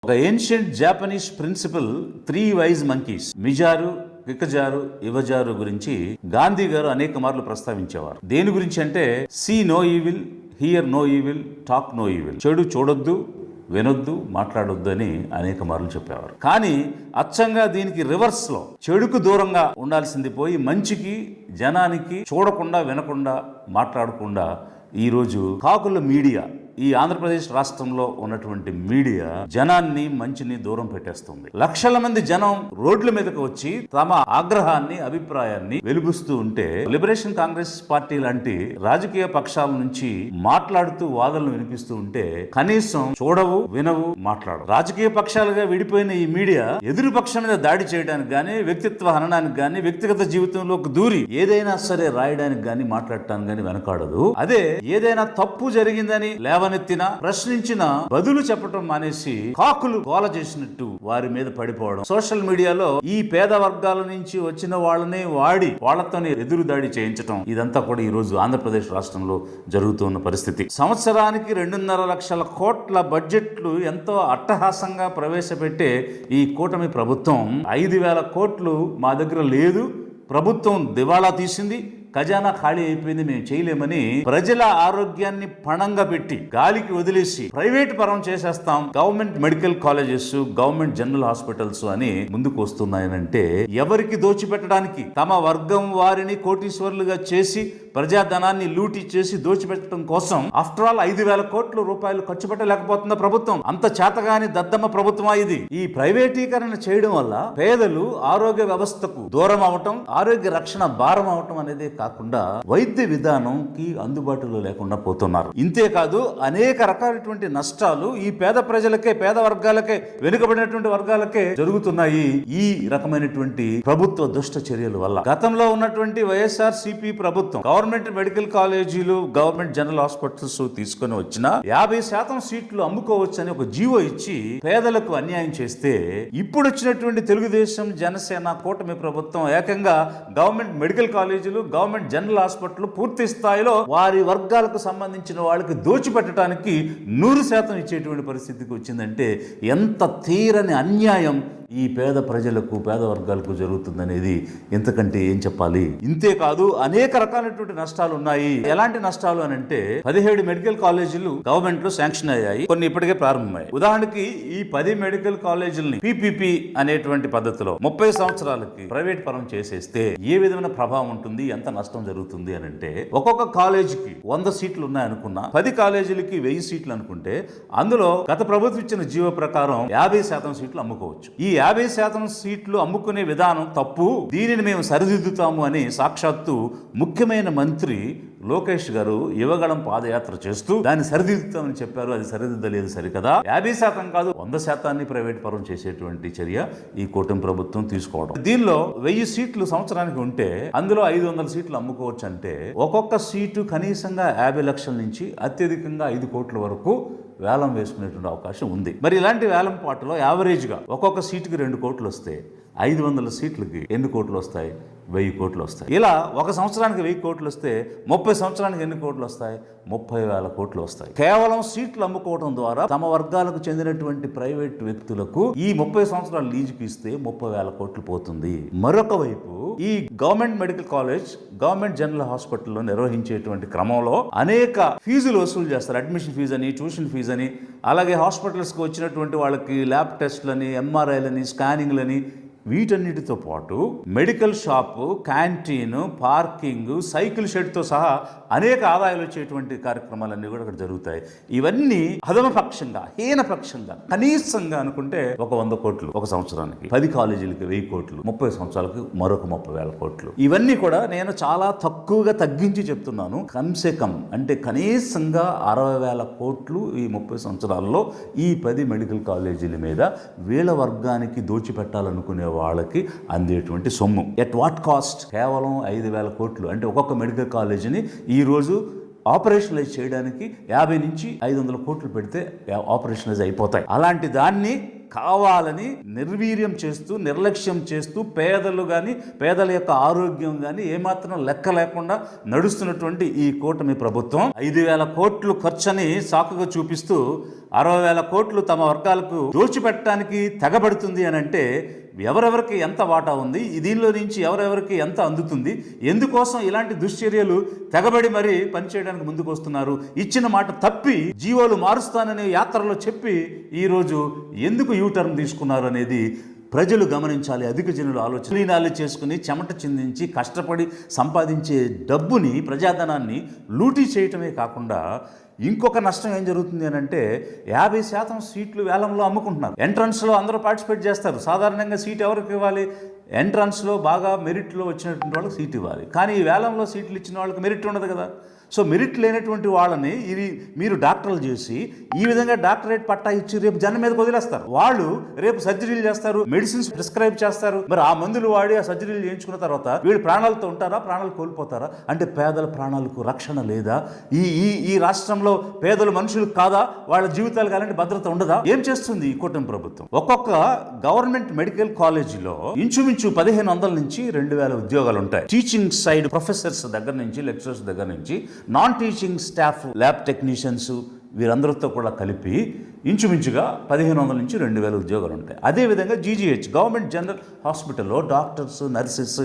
ఒక ancient Japanese principle 3 wise monkeys Mizaru, Kikazaru, Iwazaru గురించి గాంధీ గారు అనేక మార్లు ప్రస్తావించేవారు. దేని గురించి అంటే see no evil, hear no evil, talk no evil. చెడు చూడొద్దు, వినొద్దు, మాట్లాడొద్దు అని అనేక మార్లు చెప్పేవారు. కానీ అచ్చంగా దీనికి రివర్స్ లో చెడుకు దూరంగా ఉండాల్సింది పోయి మంచికి, జనానికి చూడకుండా, వినకుండా, మాట్లాడకుండా ఈరోజు కాకుల మీడియా, ఈ ఆంధ్రప్రదేశ్ రాష్ట్రంలో ఉన్నటువంటి మీడియా జనాన్ని, మంచిని దూరం పెట్టేస్తుంది. లక్షల మంది జనం రోడ్ల మీదకి వచ్చి తమ ఆగ్రహాన్ని, అభిప్రాయాన్ని వెలుబుస్తూ ఉంటే లిబరేషన్ కాంగ్రెస్ పార్టీ లాంటి రాజకీయ పక్షాల నుంచి మాట్లాడుతూ వాదనలు వినిపిస్తూ ఉంటే కనీసం చూడవు, వినవు, మాట్లాడవు. రాజకీయ పక్షాలుగా విడిపోయిన ఈ మీడియా ఎదురు పక్షం మీద దాడి చేయడానికి గానీ, వ్యక్తిత్వ హననానికి గానీ, వ్యక్తిగత జీవితంలోకి దూరి ఏదైనా సరే రాయడానికి గానీ, మాట్లాడటానికి గానీ వెనకాడదు. అదే ఏదైనా తప్పు జరిగిందని లేవనెత్తినా, ప్రశ్నించిన బదులు చెప్పటం మానేసి కాకులు గోల చేసినట్టు వారి మీద పడిపోవడం. సోషల్ మీడియాలో ఈ పేద వర్గాల నుంచి వచ్చిన వాళ్ళని వాడి వాళ్లతోనే ఎదురు దాడి చేయించడం, ఇదంతా కూడా ఈ రోజు ఆంధ్రప్రదేశ్ రాష్ట్రంలో జరుగుతున్న పరిస్థితి. సంవత్సరానికి 2.5 లక్షల కోట్ల బడ్జెట్లు ఎంతో అట్టహాసంగా ప్రవేశపెట్టే ఈ కూటమి ప్రభుత్వం 5,000 కోట్లు మా దగ్గర లేదు, ప్రభుత్వం దివాళా తీసింది, ఖజానా ఖాళీ అయిపోయింది, మేము చేయలేమని ప్రజల ఆరోగ్యాన్ని పణంగా పెట్టి గాలికి వదిలేసి ప్రైవేట్ పరం చేసేస్తాం, government medical colleges, government general hospitals అని ముందుకు వస్తున్నాయనంటే ఎవరికి దోచిపెట్టడానికి, తమ వర్గం వారిని కోటీశ్వరులుగా చేసి ప్రజాధనాన్ని లూటీ చేసి దోచిపెట్టడం కోసం ఆఫ్టర్ ఆల్ 5,000 కోట్ల రూపాయలు ఖర్చు పెట్టలేకపోతున్న ప్రభుత్వం. అంత చేతగాని దద్దమ్మ ప్రభుత్వమా ఇది? ఈ ప్రైవేటీకరణ చేయడం వల్ల పేదలు ఆరోగ్య వ్యవస్థకు దూరం అవటం, ఆరోగ్య రక్షణ భారం అవటం అనేది కాకుండా వైద్య విధానంకి అందుబాటులో లేకుండా పోతున్నారు. ఇంతేకాదు అనేక రకాలైనటువంటి నష్టాలు ఈ పేద ప్రజలకే, పేద వర్గాలకే, వెనుకబడినటువంటి వర్గాలకే జరుగుతున్నాయి ఈ రకమైనటువంటి ప్రభుత్వ దుష్ట చర్యల వల్ల. గతంలో ఉన్నటువంటి వైఎస్ఆర్సీపీ ప్రభుత్వం గవర్నమెంట్ మెడికల్ కాలేజీలు, గవర్నమెంట్ జనరల్ హాస్పిటల్స్ తీసుకుని వచ్చిన 50% సీట్లు అమ్ముకోవచ్చని ఒక జీవో ఇచ్చి పేదలకు అన్యాయం చేస్తే, ఇప్పుడు వచ్చినటువంటి తెలుగుదేశం, జనసేన కూటమి ప్రభుత్వం ఏకంగా గవర్నమెంట్ మెడికల్ కాలేజీలు, గవర్నమెంట్ జనరల్ హాస్పిటల్ పూర్తి స్థాయిలో వారి వర్గాలకు సంబంధించిన వాళ్ళకి దోచిపెట్టడానికి 100% ఇచ్చేటువంటి పరిస్థితికి వచ్చిందంటే ఎంత తీరని అన్యాయం ఈ పేద ప్రజలకు, పేద వర్గాలకు జరుగుతుందనేది ఇంతకంటే ఏం చెప్పాలి? ఇంతేకాదు అనేక రకాలైనటువంటి నష్టాలు ఉన్నాయి. ఎలాంటి నష్టాలు అని అంటే 17 మెడికల్ కాలేజీలు గవర్నమెంట్ లో శాంక్షన్ అయ్యాయి, కొన్ని ఇప్పటికే ప్రారంభమయ్యాయి. ఉదాహరణకి ఈ 10 మెడికల్ కాలేజీలని పీపీపీ అనేటువంటి పద్ధతిలో 30 సంవత్సరాలకి ప్రైవేట్ పరం చేసేస్తే ఏ విధమైన ప్రభావం ఉంటుంది, ఎంత నష్టం జరుగుతుంది అని అంటే, ఒక్కొక్క కాలేజీకి 100 సీట్లు ఉన్నాయనుకున్నా, 10 కాలేజీలకి 1000 సీట్లు అనుకుంటే అందులో గత ప్రభుత్వం ఇచ్చిన జీవో ప్రకారం 50% సీట్లు అమ్ముకోవచ్చు. ఈ 50% సీట్లు అమ్ముకునే విధానం తప్పు, దీనిని మేము సరిదిద్దుతాము అని సాక్షాత్తు ముఖ్యమైన మంత్రి లోకేష్ గారు యువగళం పాదయాత్ర చేస్తూ దాన్ని సరిదిద్దుతామని చెప్పారు. అది సరిదిద్దలేదు సరికదా. 50% కాదు, 100% ప్రైవేట్ పరం చేసేటువంటి చర్య ఈ కూటమి ప్రభుత్వం తీసుకోవడం. దీనిలో 1000 సీట్లు సంవత్సరానికి ఉంటే అందులో 500 సీట్లు అమ్ముకోవచ్చు అంటే ఒక్కొక్క సీటు కనీసంగా 50 లక్షల నుంచి అత్యధికంగా 5 కోట్ల వరకు వేలం వేసుకునేటువంటి అవకాశం ఉంది. మరి ఇలాంటి వేలం పాటలో యావరేజ్గా ఒక్కొక్క సీటుకి 2 కోట్లు వస్తే 500 సీట్లకి ఎన్ని కోట్లు వస్తాయి? 1000 కోట్లు వస్తాయి. ఇలా ఒక సంవత్సరానికి 1000 కోట్లు వస్తే 30 సంవత్సరానికి ఎన్ని కోట్లు వస్తాయి? 30,000 కోట్లు వస్తాయి. కేవలం సీట్లు అమ్ముకోవడం ద్వారా తమ వర్గాలకు చెందినటువంటి ప్రైవేట్ వ్యక్తులకు ఈ 30 సంవత్సరాలు లీజుకి ఇస్తే 30,000 కోట్లు పోతుంది. మరొక వైపు ఈ government medical college, government general హాస్పిటల్లో నిర్వహించేటువంటి క్రమంలో అనేక ఫీజులు వసూలు చేస్తారు. అడ్మిషన్ ఫీజు అని, ట్యూషన్ ఫీజు అని, అలాగే హాస్పిటల్స్కి వచ్చినటువంటి వాళ్ళకి ల్యాబ్ టెస్ట్లని, ఎంఆర్ఐలని, స్కానింగ్లని, వీటన్నిటితో పాటు medical shop, canteen, parking, cycle షెడ్తో సహా అనేక ఆదాయాలు వచ్చేటువంటి కార్యక్రమాలన్నీ కూడా అక్కడ జరుగుతాయి. ఇవన్నీ అధమపక్షంగా, హీనపక్షంగా, కనీసంగా అనుకుంటే ఒక 100 కోట్లు ఒక సంవత్సరానికి, 10 కాలేజీలకి 1000 కోట్లు, 30 సంవత్సరాలకు మరొక 30,000 కోట్లు. ఇవన్నీ కూడా నేను చాలా తక్కువగా తగ్గించి చెప్తున్నాను. కమ్సే కమ్ అంటే కనీసంగా 60,000 కోట్లు ఈ 30 సంవత్సరాల్లో ఈ 10 మెడికల్ కాలేజీల మీద వీళ్ళ వర్గానికి దోచిపెట్టాలనుకునే వాళ్ళకి అందేటువంటి సొమ్ము. At what cost? కేవలం 5,000 కోట్లు. అంటే ఒక్కొక్క మెడికల్ కాలేజీని ఈరోజు ఆపరేషనలైజ్ చేయడానికి 50 నుంచి 500 కోట్లు పెడితే ఆపరేషనలైజ్ అయిపోతాయి. అలాంటి దాన్ని కావాలని నిర్వీర్యం చేస్తూ నిర్లక్ష్యం చేస్తూ పేదల యొక్క ఆరోగ్యం కానీ ఏమాత్రం లెక్క లేకుండా నడుస్తున్నటువంటి ఈ కూటమి ప్రభుత్వం 5,000 కోట్లు ఖర్చని సాకుగా చూపిస్తూ 60,000 కోట్లు తమ వర్గాలకు దోచిపెట్టడానికి తెగబడుతుంది అని అంటే ఎవరెవరికి ఎంత వాటా ఉంది, దీనిలో నుంచి ఎవరెవరికి ఎంత అందుతుంది, ఎందుకోసం ఇలాంటి దుశ్చర్యలు తెగబడి మరీ పనిచేయడానికి ముందుకు వస్తున్నారు. ఇచ్చిన మాట తప్పి జీవోలు మారుస్తానని యాత్రలో చెప్పి ఈరోజు ఎందుకు యూటర్న్ తీసుకున్నారు అనేది ప్రజలు గమనించాలి. అధిక జనులు ఆలోచనలు చేసుకుని చెమట చిందించి కష్టపడి సంపాదించే డబ్బుని, ప్రజాధనాన్ని లూటీ చేయటమే కాకుండా ఇంకొక నష్టం ఏం జరుగుతుంది అని అంటే 50% సీట్లు వేలంలో అమ్ముకుంటున్నారు. ఎంట్రన్స్లో అందరూ పార్టిసిపేట్ చేస్తారు. సాధారణంగా సీట్ ఎవరికి ఇవ్వాలి? ఎంట్రన్స్లో బాగా మెరిట్లో వచ్చినటువంటి వాళ్ళకి సీట్ ఇవ్వాలి. కానీ ఈ వేలంలో సీట్లు ఇచ్చిన వాళ్ళకి మెరిట్ ఉండదు కదా. సో మెరిట్ లేనటువంటి వాళ్ళని ఇది మీరు డాక్టర్లు చేసి ఈ విధంగా డాక్టరేట్ పట్టా ఇచ్చి రేపు జనం మీదకి వదిలేస్తారు. వాళ్ళు రేపు సర్జరీలు చేస్తారు, మెడిసిన్స్ ప్రిస్క్రైబ్ చేస్తారు. మరి ఆ మందులు వాడి ఆ సర్జరీలు చేయించుకున్న తర్వాత వీళ్ళు ప్రాణాలతో ఉంటారా, ప్రాణాలు కోల్పోతారా? అంటే పేదల ప్రాణాలకు రక్షణ లేదా? ఈ రాష్ట్రంలో పేదలు మనుషులు కాదా? వాళ్ళ జీవితాలకు అలాంటి భద్రత ఉండదా? ఏం చేస్తుంది ఈ కూటమి ప్రభుత్వం? ఒక్కొక్క గవర్నమెంట్ మెడికల్ కాలేజీలో ఇంచుమించు 1,500 నుంచి 2,000 ఉద్యోగాలు ఉంటాయి. టీచింగ్ సైడ్ ప్రొఫెసర్స్ దగ్గర నుంచి, లెక్చరర్స్ దగ్గర నుంచి, non teaching staff, lab technicians వీరందరితో కూడా కలిపి ఇంచుమించుగా 1,500 నుంచి 2,000 ఉద్యోగాలు ఉంటాయి. అదేవిధంగా జీజీహెచ్ గవర్నమెంట్ జనరల్ హాస్పిటల్లో డాక్టర్స్, నర్సెస్,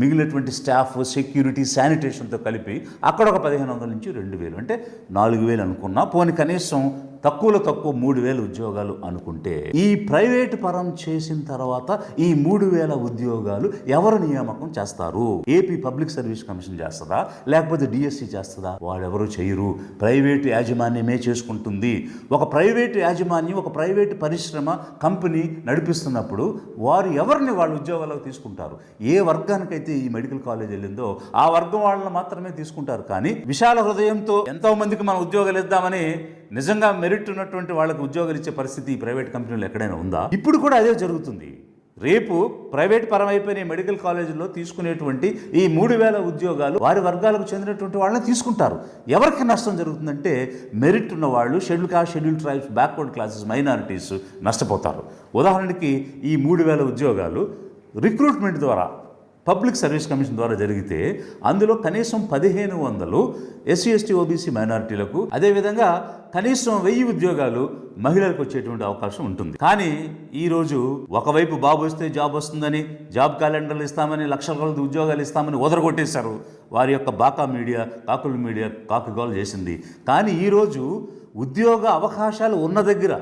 మిగిలినటువంటి స్టాఫ్, సెక్యూరిటీ, శానిటేషన్తో కలిపి అక్కడ ఒక 1,500 నుంచి 2,000 అంటే 4,000 అనుకున్నా. పోనీ కనీసం తక్కువలో తక్కువ 3,000 ఉద్యోగాలు అనుకుంటే ఈ ప్రైవేటు పరం చేసిన తర్వాత ఈ 3,000 ఉద్యోగాలు ఎవరు నియామకం చేస్తారు? ఏపీ పబ్లిక్ సర్వీస్ కమిషన్ చేస్తుందా, లేకపోతే డిఎస్సి చేస్తుందా? వాళ్ళెవరూ చేయరు. ప్రైవేటు యాజమాన్యమే చేసుకుంటుంది. ఒక ప్రైవేటు యాజమాన్యం, ఒక ప్రైవేటు పరిశ్రమ, కంపెనీ నడిపిస్తున్నప్పుడు వారు ఎవరిని వాళ్ళ ఉద్యోగాలకు తీసుకుంటారు? ఏ వర్గానికైతే ఈ మెడికల్ కాలేజ్ వెళ్ళిందో ఆ వర్గం వాళ్ళని మాత్రమే తీసుకుంటారు. కానీ విశాల హృదయంతో ఎంతో మందికి మనం ఉద్యోగాలు ఇద్దామని నిజంగా మెరిట్ ఉన్నటువంటి వాళ్ళకి ఉద్యోగాలు ఇచ్చే పరిస్థితి ఈ ప్రైవేట్ కంపెనీలు ఎక్కడైనా ఉందా? ఇప్పుడు కూడా అదే జరుగుతుంది. రేపు ప్రైవేట్ పరమైపోయిన మెడికల్ కాలేజీల్లో తీసుకునేటువంటి ఈ 3,000 ఉద్యోగాలు వారి వర్గాలకు చెందినటువంటి వాళ్ళని తీసుకుంటారు. ఎవరికి నష్టం జరుగుతుందంటే మెరిట్ ఉన్న వాళ్ళు, schedule caste, schedule tribes, backward classes, minorities నష్టపోతారు. ఉదాహరణకి ఈ 3,000 ఉద్యోగాలు రిక్రూట్మెంట్ ద్వారా పబ్లిక్ సర్వీస్ కమిషన్ ద్వారా జరిగితే అందులో కనీసం 1,500 ఎస్సీ, ఎస్టీ, ఓబీసీ మైనారిటీలకు, అదేవిధంగా కనీసం 1000 ఉద్యోగాలు మహిళలకు వచ్చేటువంటి అవకాశం ఉంటుంది. కానీ ఈరోజు ఒకవైపు బాబు వస్తే జాబ్ వస్తుందని, జాబ్ క్యాలెండర్లు ఇస్తామని, లక్షల కొలది ఉద్యోగాలు ఇస్తామని వదరగొట్టేశారు. వారి యొక్క బాకా మీడియా, కాకుల మీడియా కాకుగోలు చేసింది. కానీ ఈరోజు ఉద్యోగ అవకాశాలు ఉన్న దగ్గర,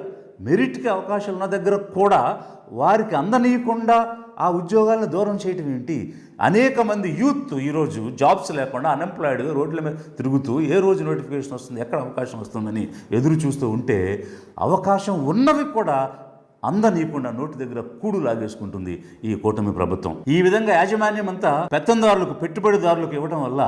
మెరిట్కి అవకాశాలు ఉన్న దగ్గర కూడా వారికి అందనీయకుండా ఆ ఉద్యోగాలను దూరం చేయటం ఏంటి? అనేక మంది యూత్ ఈరోజు జాబ్స్ లేకుండా అన్ఎంప్లాయిడ్గా రోడ్ల మీద తిరుగుతూ ఏ రోజు నోటిఫికేషన్ వస్తుంది, ఎక్కడ అవకాశం వస్తుందని ఎదురు చూస్తూ ఉంటే అవకాశం ఉన్నవి కూడా అందనీయకుండా నోటి దగ్గర కూడు లాగేసుకుంటుంది ఈ కూటమి ప్రభుత్వం. ఈ విధంగా యాజమాన్యం అంతా పెత్తందారులకు, పెట్టుబడిదారులకు ఇవ్వడం వల్ల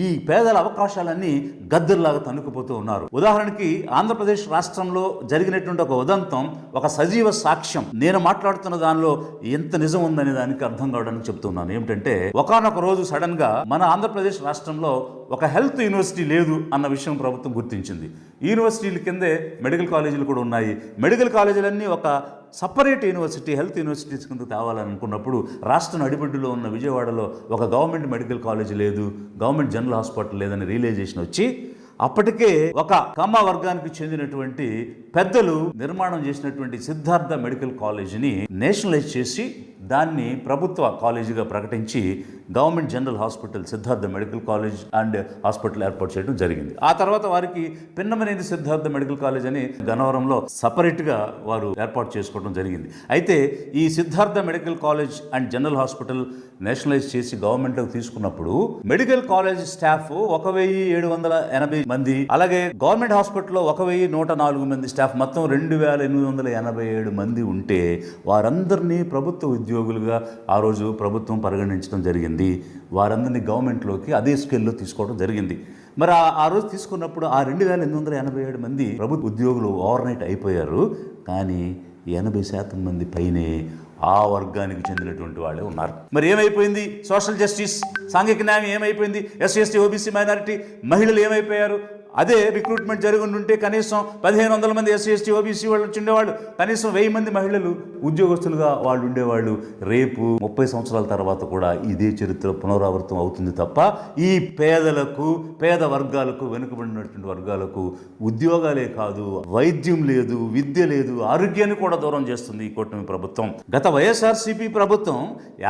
ఈ పేదల అవకాశాలన్నీ గద్దర్లాగా తన్నుకుపోతూ ఉన్నారు. ఉదాహరణకి ఆంధ్రప్రదేశ్ రాష్ట్రంలో జరిగినటువంటి ఒక ఉదంతం ఒక సజీవ సాక్ష్యం. నేను మాట్లాడుతున్న దానిలో ఎంత నిజం ఉందనే దానికి అర్థం కావడానికి చెప్తున్నాను. ఏమిటంటే ఒకానొక రోజు సడన్ గా మన ఆంధ్రప్రదేశ్ రాష్ట్రంలో ఒక హెల్త్ యూనివర్సిటీ లేదు అన్న విషయం ప్రభుత్వం గుర్తించింది. యూనివర్సిటీల కిందే మెడికల్ కాలేజీలు కూడా ఉన్నాయి. మెడికల్ కాలేజీలన్నీ ఒక సపరేట్ యూనివర్సిటీ, హెల్త్ యూనివర్సిటీస్ కింద తేవాలనుకున్నప్పుడు రాష్ట్ర నడిబొడ్డులో ఉన్న విజయవాడలో ఒక గవర్నమెంట్ మెడికల్ కాలేజ్ లేదు, గవర్నమెంట్ జనరల్ హాస్పిటల్ లేదని రియలైజేషన్ వచ్చి అప్పటికే ఒక కమ్మ వర్గానికి చెందినటువంటి పెద్దలు నిర్మాణం చేసినటువంటి సిద్ధార్థ మెడికల్ కాలేజీని నేషనలైజ్ చేసి దాన్ని ప్రభుత్వ కాలేజీగా ప్రకటించి government general hospital Siddhartha medical college and hospital ఏర్పాటు చేయడం జరిగింది. ఆ తర్వాత వారికి పిన్నమనేది సిద్ధార్థ మెడికల్ కాలేజ్ అని గన్నవరంలో సపరేట్గా వారు ఏర్పాటు చేసుకోవడం జరిగింది. అయితే ఈ Siddhartha medical college and general hospital nationalise చేసి గవర్నమెంట్లోకి తీసుకున్నప్పుడు మెడికల్ కాలేజ్ స్టాఫ్ 1,780 మంది, అలాగే గవర్నమెంట్ హాస్పిటల్లో 1,104 మంది స్టాఫ్, మొత్తం 2,887 మంది ఉంటే వారందరినీ ప్రభుత్వ ఉద్యోగులుగా ఆ రోజు ప్రభుత్వం పరిగణించడం జరిగింది. వారందరినీ గవర్నమెంట్లోకి అదే స్కేల్లో తీసుకోవడం జరిగింది. మరి ఆ రోజు తీసుకున్నప్పుడు ఆ 2,887 మంది ప్రభుత్వ ఉద్యోగులు ఓవర్ నైట్ అయిపోయారు. కానీ 80% మంది పైనే ఆ వర్గానికి చెందినటువంటి వాళ్ళే ఉన్నారు. మరి ఏమైపోయింది? సోషల్ జస్టిస్, సాంఘిక న్యాయం ఏమైపోయింది? ఎస్సీ, ఎస్టీ, ఓబీసీ, మైనారిటీ, మహిళలు ఏమైపోయారు? అదే రిక్రూట్మెంట్ జరిగి ఉంటే కనీసం 1500 మంది ఎస్సీ ఎస్టీ ఓబీసీ వాళ్ళు ఉండేవాళ్ళు, కనీసం 1000 మంది మహిళలు ఉద్యోగస్తులుగా వాళ్ళు ఉండేవాళ్ళు. రేపు 30 సంవత్సరాల తర్వాత కూడా ఇదే చరిత్ర పునరావృతం అవుతుంది తప్ప ఈ పేద వర్గాలకు, వెనుకబడినటువంటి వర్గాలకు ఉద్యోగాలే కాదు, వైద్యం లేదు, విద్య లేదు, ఆరోగ్యాన్ని కూడా దూరం చేస్తుంది ఈ కూటమి ప్రభుత్వం. గత వైఎస్ఆర్సీపీ ప్రభుత్వం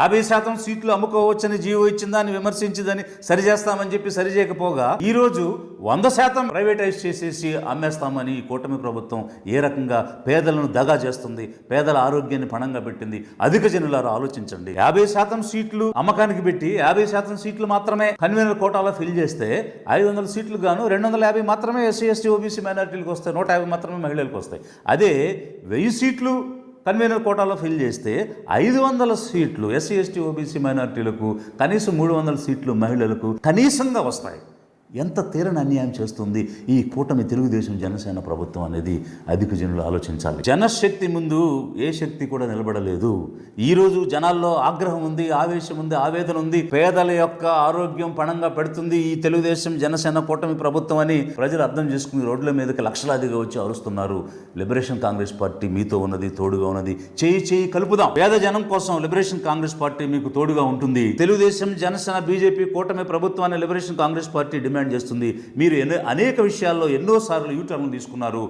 50% సీట్లు అమ్ముకోవచ్చని జీవో ఇచ్చిందని విమర్శించిందని సరిచేస్తామని చెప్పి సరిచేయకపోగా ఈరోజు 100% ప్రైవేటైజ్ చేసేసి అమ్మేస్తామని ఈ కూటమి ప్రభుత్వం ఏ రకంగా పేదలను దగా చేస్తుంది, పేదల ఆరోగ్యాన్ని పణంగా పెట్టింది. అధిక జనులారా ఆలోచించండి. 50% సీట్లు అమ్మకానికి పెట్టి 50% సీట్లు మాత్రమే కన్వీనర్ కోటాలో ఫిల్ చేస్తే 500 సీట్లు గాను 250 మాత్రమే ఎస్సీ ఎస్టీ ఓబీసీ మైనారిటీలకు వస్తాయి, 150 మాత్రమే మహిళలకు వస్తాయి. అదే 1000 సీట్లు కన్వీనర్ కోటాలో ఫిల్ చేస్తే 500 సీట్లు ఎస్సీ ఎస్టీ ఓబీసీ మైనారిటీలకు, కనీసం 300 సీట్లు మహిళలకు కనీసంగా వస్తాయి. ఎంత తీరని అన్యాయం చేస్తుంది ఈ కూటమి తెలుగుదేశం జనసేన ప్రభుత్వం అనేది అధిక జనులు ఆలోచించాలి. జనశక్తి ముందు ఏ శక్తి కూడా నిలబడలేదు. ఈరోజు జనాల్లో ఆగ్రహం ఉంది, ఆవేశం ఉంది, ఆవేదన ఉంది. పేదల యొక్క ఆరోగ్యం పణంగా పెడుతుంది ఈ తెలుగుదేశం జనసేన కూటమి ప్రభుత్వం అని ప్రజలు అర్థం చేసుకుని రోడ్ల మీదకి లక్షలాదిగా వచ్చి అరుస్తున్నారు. లిబరేషన్ కాంగ్రెస్ పార్టీ మీతో ఉన్నది, తోడుగా ఉన్నది. చేయి కలుపుదాం. పేద జనం కోసం లిబరేషన్ కాంగ్రెస్ పార్టీ మీకు తోడుగా ఉంటుంది. తెలుగుదేశం జనసేన బీజేపీ కూటమి ప్రభుత్వాన్ని లిబరేషన్ కాంగ్రెస్ పార్టీ డిమాండ్ చేస్తుంది. మీరు అనేక విషయాల్లో ఎన్నోసార్లు యూటర్న్ తీసుకున్నారు.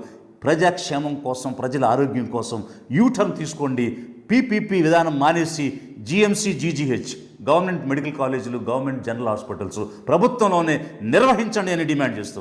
ప్రజాక్షేమం కోసం, ప్రజల ఆరోగ్యం కోసం యూటర్న్ తీసుకోండి. పీపీపీ విధానం మానేసి జీఎంసీ, జీజీహెచ్, గవర్నమెంట్ మెడికల్ కాలేజీలు, గవర్నమెంట్ జనరల్ హాస్పిటల్స్ ప్రభుత్వంలోనే నిర్వహించండి అని డిమాండ్ చేస్తుంది.